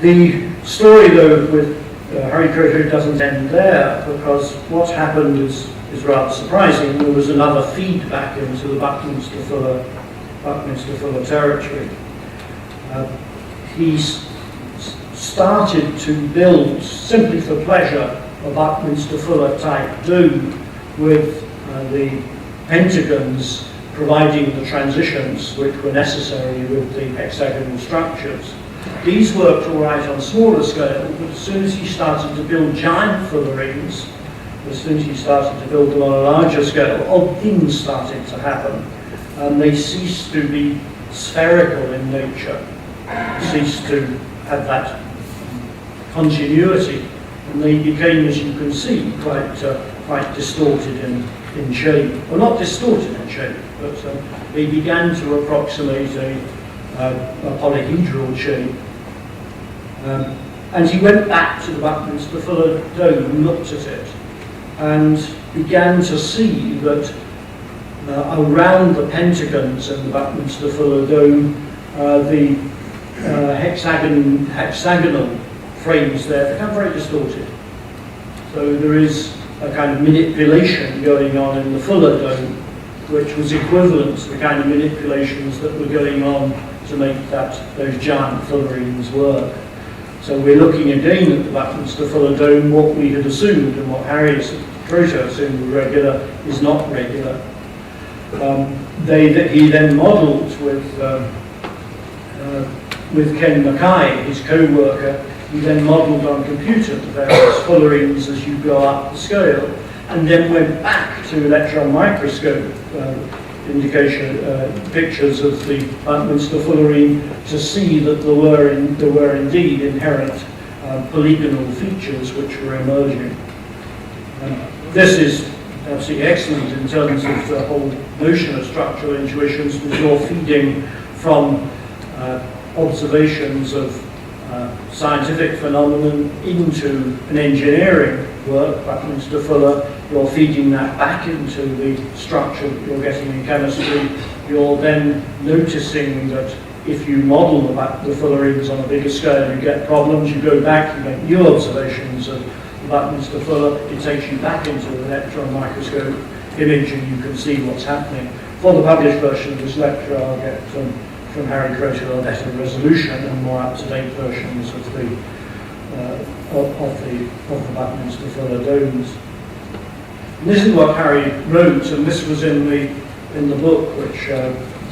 The story, though, with Harry Kroto doesn't end there, because what's happened is rather surprising. There was another feedback into the Buckminster Fuller territory. He started to build, simply for pleasure, a Buckminster Fuller type dome with the pentagons providing the transitions which were necessary with the hexagonal structures. These worked all right on smaller scale, but as soon as he started to build giant Fuller rings, as soon as he started to build them on a larger scale, odd things started to happen, and they ceased to be spherical in nature, ceased to have that continuity, and they became, as you can see, quite distorted in shape. Well, not distorted in shape, but they began to approximate a polyhedral shape. And he went back to the Buckminster Fuller dome and looked at it, and began to see that around the pentagons in the Buckminster Fuller dome, the hexagonal frames there become very distorted. So there is a kind of manipulation going on in the Fuller dome, which was equivalent to the kind of manipulations that were going on to make those giant Fuller rings work. So we're looking again at the Buckminster Fuller dome. What we had assumed and what Harry Kroto assumed was regular is not regular. He then modelled with Ken Mackay, his co-worker. He then modelled on computer the various Fuller rings as you go up the scale, and then went back to electron microscope pictures of the Buckminster Fuller ring to see that there were indeed inherent polygonal features which were emerging. This is absolutely excellent in terms of the whole notion of structural intuitions, because you're feeding from observations of scientific phenomenon into an engineering work, Buckminster Fuller. You're feeding that back into the structure that you're getting in chemistry. You're then noticing that if you model the Fuller rings on a bigger scale, you get problems. You go back, you make new observations of the Buckminster Fuller. It takes you back into an electron microscope image, and you can see what's happening. For the published version of this lecture, I'll get from Harry Kroto a better resolution and more up-to-date versions of the Buckminster Fuller domes. And this is what Harry wrote, and this was in the book which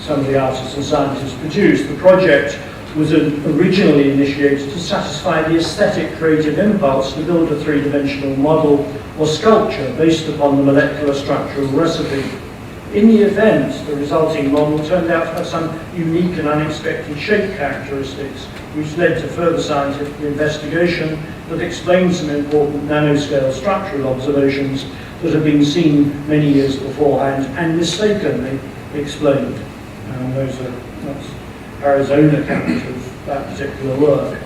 some of the artists and scientists produced. The project was originally initiated to satisfy the aesthetic creative impulse to build a three-dimensional model or sculpture based upon the molecular structural recipe. In the event, the resulting model turned out to have some unique and unexpected shape characteristics, which led to further scientific investigation that explained some important nanoscale structural observations that had been seen many years beforehand and mistakenly explained. And that's Harry's own account of that particular work.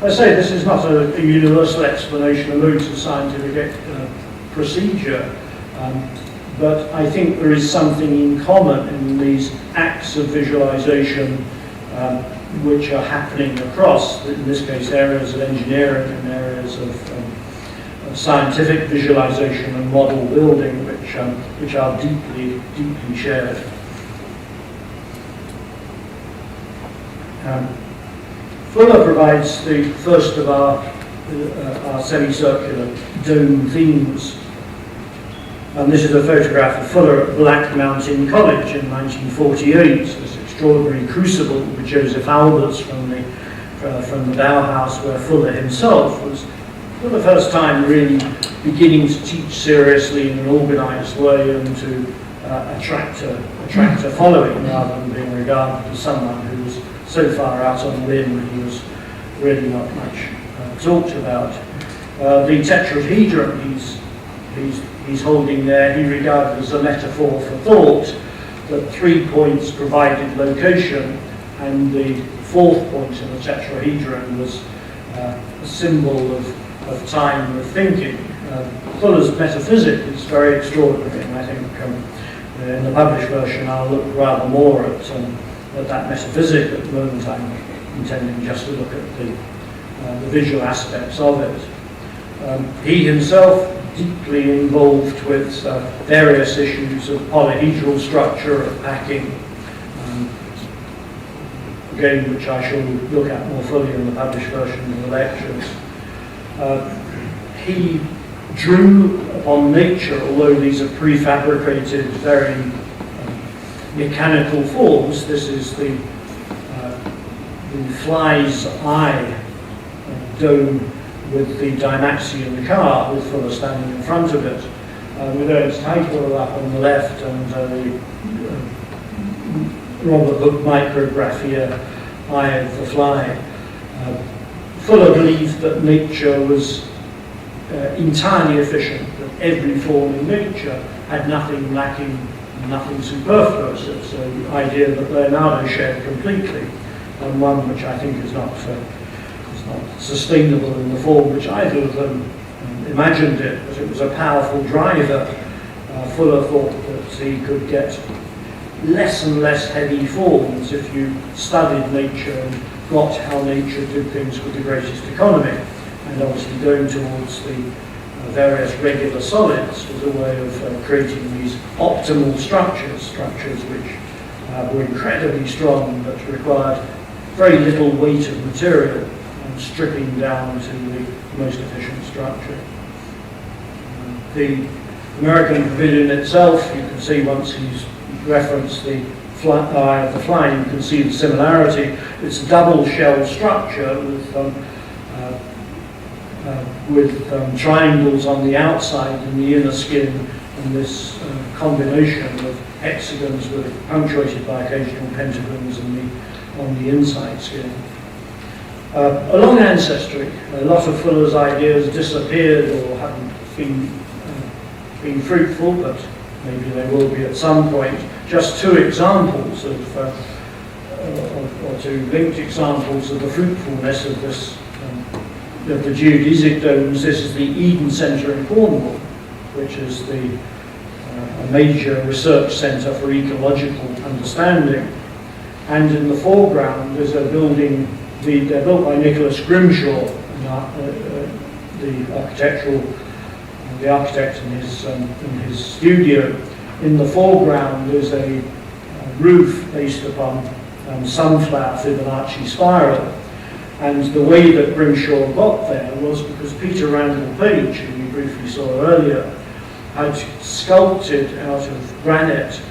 I say this is not a universal explanation of modes of scientific procedure. But I think there is something in common in these acts of visualization which are happening across, in this case, areas of engineering and areas of scientific visualization and model building, which are deeply, deeply shared. Fuller provides the first of our semicircular dome themes. And this is a photograph of Fuller at Black Mountain College in 1948. This extraordinary crucible with Joseph Alberts from the Bauhaus, where Fuller himself was, for the first time, really beginning to teach seriously in an organised way and to attract a following, rather than being regarded as someone who was so far out on the limb he was really not much talked about. The tetrahedron he's holding there, he regarded as a metaphor for thought, that 3 points provided location, and the fourth point in the tetrahedron was a symbol of time and of thinking. Fuller's metaphysic is very extraordinary, and I think in the published version I'll look rather more at that metaphysic. At the moment I'm intending just to look at the visual aspects of it. He himself deeply involved with various issues of polyhedral structure, of packing, again, which I shall look at more fully in the published version of the lectures. He drew upon nature, although these are prefabricated, very mechanical forms. This is the fly's eye dome with the Dymaxion car, with Fuller standing in front of it, with its title up on the left and the Robert Hooke micrographia eye of the fly. Fuller believed that nature was entirely efficient, that every form in nature had nothing lacking, nothing superfluous. It's an idea that Leonardo shared completely, and one which I think is not sustainable in the form which either of them imagined it, but it was a powerful driver. Fuller thought that he could get less and less heavy forms if you studied nature and got how nature did things with the greatest economy. And obviously going towards the various regular solids was a way of creating these optimal structures which were incredibly strong but required very little weight of material and stripping down to the most efficient structure. The American pavilion itself, you can see once he's referenced the eye of the fly, you can see the similarity. It's a double shell structure with triangles on the outside and the inner skin, and this combination of hexagons punctuated by occasional pentagons on the inside skin. A long ancestry. A lot of Fuller's ideas disappeared or haven't been fruitful, but maybe they will be at some point. Just two examples or two linked examples of the fruitfulness of this, of the geodesic domes. This is the Eden Centre in Cornwall, which is a major research centre for ecological understanding. And in the foreground is a building, they're built by Nicholas Grimshaw, the architect in his studio. In the foreground is a roof based upon sunflower Fibonacci spiral. And the way that Grimshaw got there was because Peter Randall Page, who we briefly saw earlier, had sculpted out of granite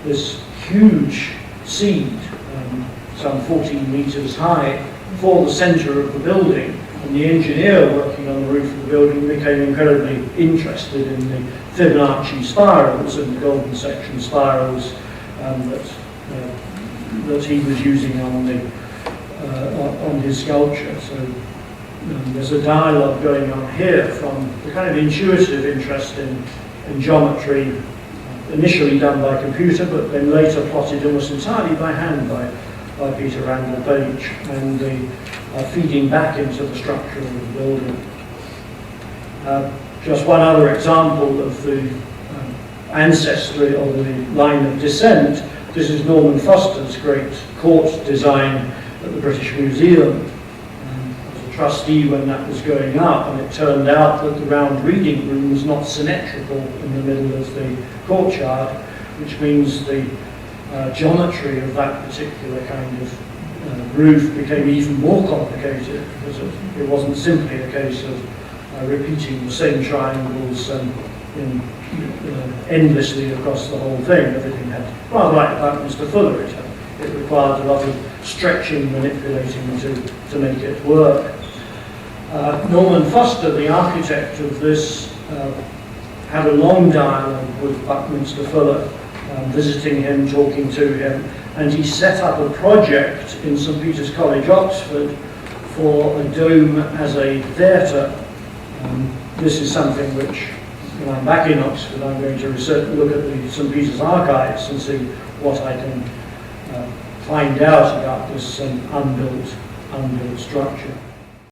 this huge seed, some 14 meters high, for the center of the building. And the engineer working on the roof of the building became incredibly interested in the Fibonacci spirals and the golden section spirals that he was using on his sculpture. So there's a dialogue going on here from the kind of intuitive interest in geometry, initially done by computer, but then later plotted almost entirely by hand by Peter Randall Page, and the feeding back into the structure of the building. Just one other example of the ancestry or the line of descent. This is Norman Foster's great court design at the British Museum. I was a trustee when that was going up, and it turned out that the round reading room was not symmetrical in the middle of the courtyard, which means the geometry of that particular kind of roof became even more complicated, because it wasn't simply a case of repeating the same triangles endlessly across the whole thing. Everything had, rather like about Mr. Fuller, it required a lot of stretching, manipulating to make it work. Norman Foster, the architect of this, had a long dialogue with Buckminster Fuller, visiting him, talking to him, and he set up a project in St. Peter's College, Oxford, for a dome as a theatre. This is something which, when I'm back in Oxford, I'm going to look at the St. Peter's archives and see what I can find out about this unbuilt structure.